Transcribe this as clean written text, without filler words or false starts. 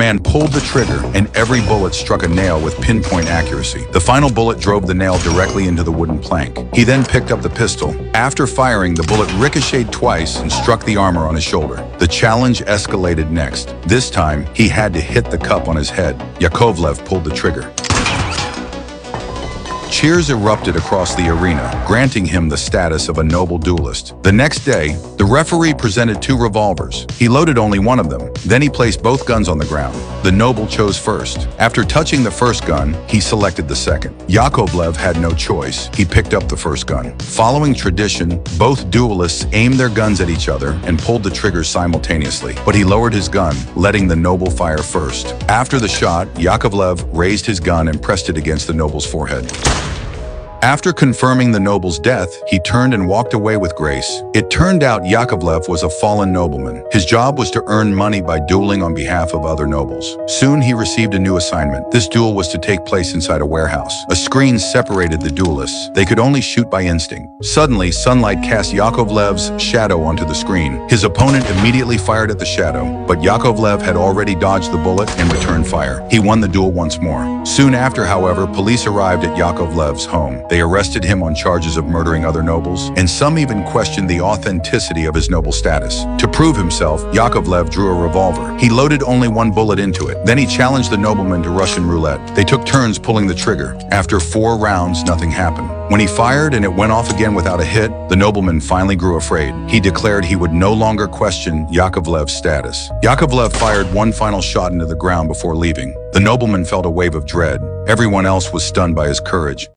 Man pulled the trigger, and every bullet struck a nail with pinpoint accuracy. The final bullet drove the nail directly into the wooden plank. He then picked up the pistol. After firing, the bullet ricocheted twice and struck the armor on his shoulder. The challenge escalated next. This time, he had to hit the cup on his head. Yakovlev pulled the trigger. Cheers erupted across the arena, granting him the status of a noble duelist. The next day, the referee presented 2 revolvers. He loaded only one of them. Then he placed both guns on the ground. The noble chose first. After touching the first gun, he selected the second. Yakovlev had no choice. He picked up the first gun. Following tradition, both duelists aimed their guns at each other and pulled the triggers simultaneously. But he lowered his gun, letting the noble fire first. After the shot, Yakovlev raised his gun and pressed it against the noble's forehead. After confirming the noble's death, he turned and walked away with grace. It turned out Yakovlev was a fallen nobleman. His job was to earn money by dueling on behalf of other nobles. Soon he received a new assignment. This duel was to take place inside a warehouse. A screen separated the duelists. They could only shoot by instinct. Suddenly, sunlight cast Yakovlev's shadow onto the screen. His opponent immediately fired at the shadow, but Yakovlev had already dodged the bullet and returned fire. He won the duel once more. Soon after, however, police arrived at Yakovlev's home. They arrested him on charges of murdering other nobles, and some even questioned the authenticity of his noble status. To prove himself, Yakovlev drew a revolver. He loaded only one bullet into it. Then he challenged the nobleman to Russian roulette. They took turns pulling the trigger. After 4 rounds, nothing happened. When he fired and it went off again without a hit, the nobleman finally grew afraid. He declared he would no longer question Yakovlev's status. Yakovlev fired one final shot into the ground before leaving. The nobleman felt a wave of dread. Everyone else was stunned by his courage.